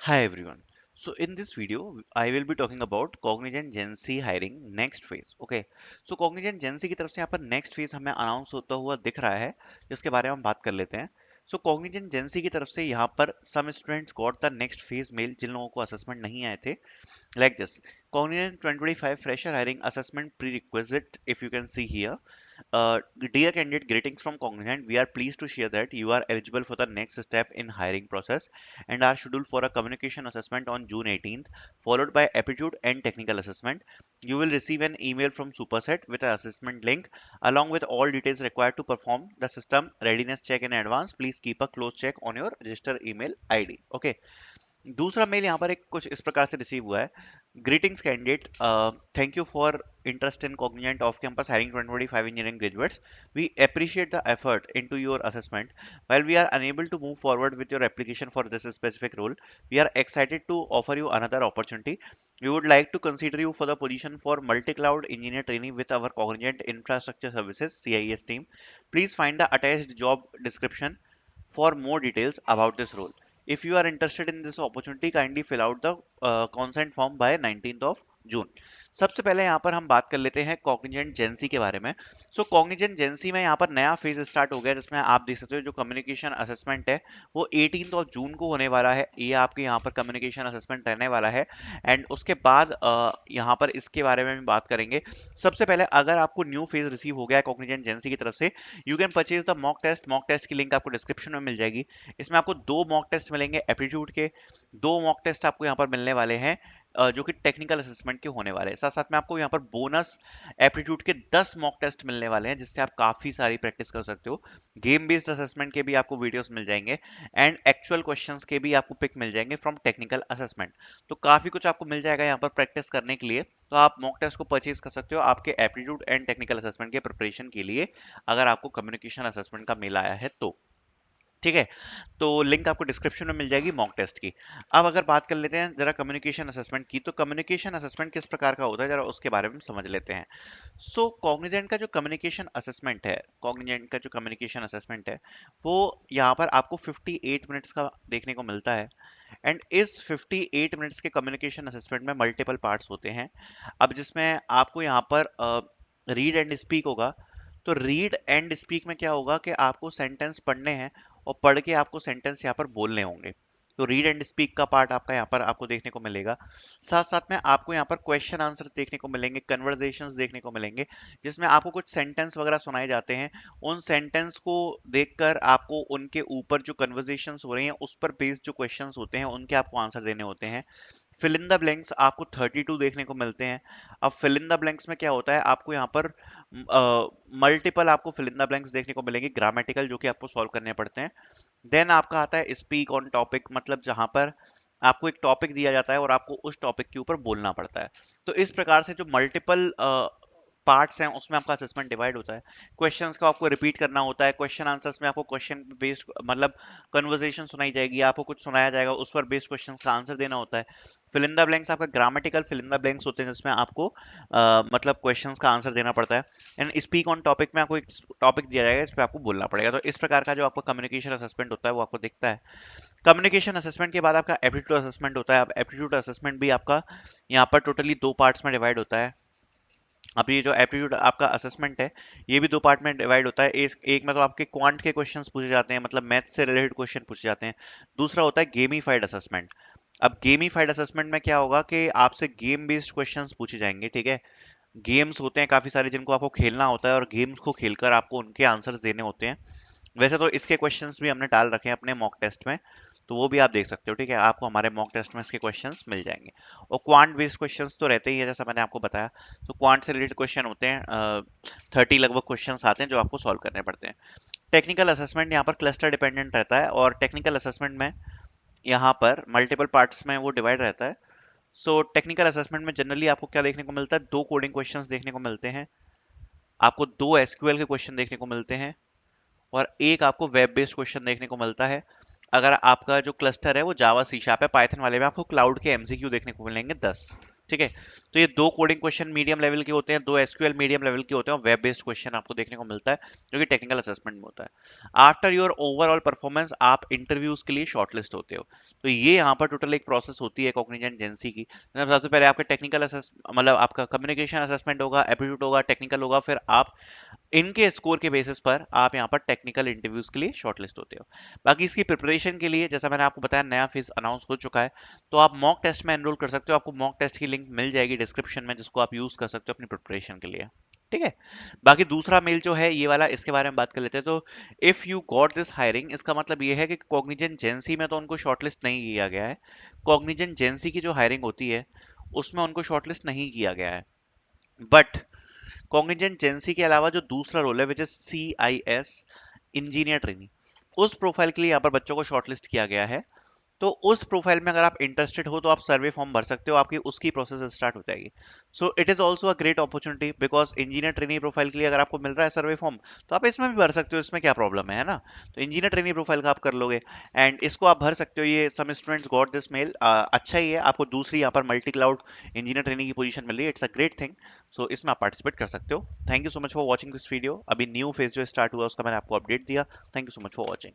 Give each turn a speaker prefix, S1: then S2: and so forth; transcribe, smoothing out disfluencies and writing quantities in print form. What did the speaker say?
S1: Hi everyone. So in this video, I will be talking about Cognizant Gen Z hiring next phase. Okay. So Cognizant Gen Z की तरफ से यहाँ पर next phase हमें announce होता हुआ दिख रहा है, जिसके बारे में हम बात कर लेते हैं. So Cognizant Gen Z की तरफ से यहाँ पर some students got the next phase mail जिन लोगों को assessment नहीं आए थे. Like this, Cognizant 2025 fresher hiring assessment prerequisite. If you can see here, dear candidate, greetings from Cognizant. We are pleased to share that you are eligible for the next step in hiring process and are scheduled for a communication assessment on June 18th, followed by aptitude and technical assessment. You will receive an email from Superset with an assessment link along with all details required to perform the system readiness check in advance. Please keep a close check on your register email ID. Okay. दूसरा mail यहाँ पर एक कुछ इस प्रकार से receive हुआ है. Greetings candidate, thank you for interest in Cognizant off-campus hiring 2025 engineering graduates. We appreciate the effort into your assessment. While we are unable to move forward with your application for this specific role, we are excited to offer you another opportunity. We would like to consider you for the position for multi-cloud engineer trainee with our Cognizant Infrastructure Services (CIS) team. Please find the attached job description for more details about this role. If you are interested in this opportunity, kindly fill out the consent form by 19th of जून. सबसे पहले यहाँ पर हम बात कर लेते हैं Cognizant जेंसी के बारे में. सो कॉग्निजेंट जेंसी में यहाँ पर नया फेज स्टार्ट हो गया, जिसमें आप देख सकते हो जो कम्युनिकेशन असेसमेंट है वो 18th ऑफ जून को होने वाला है. ये आपके यहाँ पर कम्युनिकेशन असेसमेंट रहने वाला है. एंड उसके बाद यहाँ पर इसके बारे में भी बात करेंगे. सबसे पहले अगर आपको न्यू फेज रिसीव हो गया है कॉग्निजेंट जेंसी की तरफ से, you can purchase the mock test की लिंक आपको डिस्क्रिप्शन में मिल जाएगी. इसमें आपको दो मॉक टेस्ट मिलेंगे एप्टीट्यूड के, दो मॉक टेस्ट आपको यहाँ पर मिलने वाले हैं जो कि टेक्निकल असेसमेंट के होने वाले हैं. साथ साथ में आपको यहाँ पर बोनस एप्टीट्यूड के 10 मॉक टेस्ट मिलने वाले हैं, जिससे आप काफी सारी प्रैक्टिस कर सकते हो. गेम बेस्ड असेसमेंट के भी आपको वीडियोस मिल जाएंगे एंड एक्चुअल क्वेश्चंस के भी आपको पिक मिल जाएंगे फ्रॉम टेक्निकल असेसमेंट. तो काफी कुछ आपको मिल जाएगा यहाँ पर प्रैक्टिस करने के लिए. तो आप मॉक टेस्ट को परचेज कर सकते हो आपके एप्टीट्यूड एंड टेक्निकल असेसमेंट के प्रिपरेशन के लिए, अगर आपको कम्युनिकेशन असेसमेंट का मेल आया है तो. ठीक है. तो लिंक आपको डिस्क्रिप्शन में मिल जाएगी मॉक टेस्ट की. अब अगर बात कर लेते हैं जरा कम्युनिकेशन असेसमेंट की, तो कम्युनिकेशन असेसमेंट किस प्रकार का होता है जरा उसके बारे में समझ लेते हैं. सो कॉग्निजेंट का जो कम्युनिकेशन असेसमेंट है, कॉग्निजेंट का जो कम्युनिकेशन असेसमेंट है वो यहाँ पर आपको 58 मिनट्स का देखने को मिलता है. एंड इस 58 मिनट्स के कम्युनिकेशन असेसमेंट में मल्टीपल पार्ट्स होते हैं. अब जिसमें आपको यहाँ पर रीड एंड स्पीक होगा. तो रीड एंड स्पीक में क्या होगा कि आपको सेंटेंस पढ़ने हैं और पढ़ के आपको सेंटेंस यहाँ पर बोलने होंगे. तो रीड एंड स्पीक का पार्ट आपका यहाँ पर आपको देखने को मिलेगा. साथ साथ में आपको यहाँ पर क्वेश्चन आंसर देखने को मिलेंगे, कन्वर्सेशंस देखने को मिलेंगे, जिसमें आपको कुछ सेंटेंस वगैरह सुनाए जाते हैं. उन सेंटेंस को देखकर आपको उनके ऊपर जो कन्वर्सेशंस हो रही हैं उस पर बेस्ड जो क्वेश्चंस होते हैं उनके आपको आंसर देने होते हैं. फिल इन द ब्लैंक्स आपको 32 देखने को मिलते हैं. अब फिल इन द ब्लैंक्स में क्या होता है, आपको यहाँ पर मल्टीपल आपको फिल इन द ब्लैंक्स देखने को मिलेंगे ग्रामेटिकल, जो कि आपको सॉल्व करने पड़ते हैं. देन आपका आता है स्पीक ऑन टॉपिक, मतलब जहां पर आपको एक टॉपिक दिया जाता है और आपको उस टॉपिक के ऊपर बोलना पड़ता है. तो इस प्रकार से जो मल्टीपल पार्ट्स हैं उसमें आपका असेसमेंट डिवाइड होता है. क्वेश्चंस को आपको रिपीट करना होता है. क्वेश्चन आंसर्स में आपको क्वेश्चन बेस्ड मतलब कन्वर्सेशन सुनाई जाएगी, आपको कुछ सुनाया जाएगा, उस पर बेस्ड क्वेश्चंस का आंसर देना होता है. फिल इन द ब्लैंक्स आपका grammatical fill in the blanks होते हैं, जिसमें आपको मतलब क्वेश्चंस का आंसर देना पड़ता है. एंड स्पीक ऑन टॉपिक में आपको एक टॉपिक दिया जाएगा, इस पर आपको बोलना पड़ेगा. तो इस प्रकार का जो आपका कम्युनिकेशन असेसमेंट होता है वो आपको दिखता है. कम्युनिकेशन असेसमेंट के बाद आपका एप्टीट्यूड असेसमेंट होता है. अब एप्टीट्यूड असेसमेंट भी आपका यहाँ पर टोटली दो पार्ट्स में डिवाइड होता है. अब ये जो एप्टीट्यूड आपका असेसमेंट है ये भी दो पार्ट में डिवाइड होता है. एक में तो आपके क्वांट के क्वेश्चंस पूछे जाते हैं, मतलब मैथ से रिलेटेड क्वेश्चन पूछे जाते हैं. दूसरा होता है गेमीफाइड असेसमेंट. अब गेमीफाइड असेसमेंट में क्या होगा कि आपसे गेम बेस्ड क्वेश्चंस पूछे जाएंगे. ठीक है. गेम्स होते हैं काफी सारे जिनको आपको खेलना होता है और गेम्स को खेलकर आपको उनके आंसर्स देने होते हैं. वैसे तो इसके क्वेश्चंस भी हमने डाल रखे हैं अपने मॉक टेस्ट में, तो वो भी आप देख सकते हो. ठीक है. आपको हमारे मॉक टेस्ट में इसके क्वेश्चंस मिल जाएंगे. और क्वांट बेस्ड क्वेश्चंस तो रहते ही है, जैसा मैंने आपको बताया. तो क्वांट से रिलेटेड क्वेश्चन होते हैं, 30 लगभग क्वेश्चंस आते हैं जो आपको सॉल्व करने पड़ते हैं. टेक्निकल असेसमेंट यहाँ पर क्लस्टर डिपेंडेंट रहता है और टेक्निकल असेसमेंट में यहाँ पर मल्टीपल पार्ट्स में वो डिवाइड रहता है. सो टेक्निकल असेसमेंट में जनरली आपको क्या देखने को मिलता है, दो कोडिंग क्वेश्चंस देखने को मिलते हैं, आपको दो एसक्यूएल के क्वेश्चन देखने को मिलते हैं और एक आपको वेब बेस्ड क्वेश्चन देखने को मिलता है. अगर आपका जो क्लस्टर है वो जावा सी शार्प है, पाइथन वाले में आपको क्लाउड के एमसीक्यू देखने को मिलेंगे 10. ठीक है। तो ये दो कोडिंग क्वेश्चन मीडियम लेवल के होते हैं, दो एसक्यूएल मीडियम लेवल के होते हैं, और वेब बेस्ड क्वेश्चन आपको देखने को मिलता है जो कि टेक्निकल असेसमेंट में होता है। आफ्टर योर ओवरऑल परफॉर्मेंस आप इंटरव्यूज के लिए शॉर्टलिस्ट होते हो। तो ये यहाँ पर टोटल एक प्रोसेस होती है कॉग्निजेंट एजेंसी की। सबसे पहले आपका टेक्निकल असेस मतलब आपका कम्युनिकेशन असेसमेंट होगा, एप्टीट्यूड होगा, टेक्निकल होगा, फिर आप इनके स्कोर के बेसिस पर आप यहाँ पर टेक्निकल इंटरव्यूज के लिए शॉर्टलिस्ट होते हो। बाकी इसकी प्रिपरेशन के लिए जैसा मैंने आपको बताया नया फेज अनाउंस हो चुका है, तो आप मॉक टेस्ट में एनरोल कर सकते हो। आपको मॉक टेस्ट की लिंक मिल जाएगी डिस्क्रिप्शन में, जिसको आप यूज कर सकते हो अपनी प्रिपरेशन के लिए। ठीक है। बाकी दूसरा मेल जो है ये वाला, इसके बारे में बात कर लेते हैं। तो if you got this hiring, इसका मतलब ये है कि कॉग्निजेंट जेंसी में तो उनको शॉर्टलिस्ट नहीं किया गया है। कॉग्निजेंट जेंसी की जो हायरिंग होती है उसमें उनको शॉर्टलिस्ट नहीं किया गया है। बट कॉग्निजेंट जेंसी के अलावा जो दूसरा रोल है which is CIS engineer trainee, उस प्रोफाइल के लिए यहाँ पर बच्चों को शॉर्टलिस्ट किया गया है। तो उस प्रोफाइल में अगर आप इंटरेस्टेड हो तो आप सर्वे फॉर्म भर सकते हो, आपकी उसकी प्रोसेस स्टार्ट हो जाएगी। So it is also a great opportunity, because engineer training profile के लिए अगर आपको मिल रहा है सर्वे फॉर्म, तो आप इसमें भी भर सकते हो, इसमें क्या प्रॉब्लम है ना। तो इंजीनियर ट्रेनिंग प्रोफाइल का आप कर लोगे एंड इसको आप भर सकते हो। ये some students got this mail, अच्छा ही है, आपको दूसरी यहाँ पर मल्टी क्लाउड इंजीनियर ट्रेनिंग की पोजीशन मिल रही है, it's a great thing. So इसमें आप पार्टिसिपेट कर सकते हो। Thank you so much for watching this video. अभी न्यू फेज जो स्टार्ट हुआ उसका मैंने आपको अपडेट दिया। Thank you so much for watching.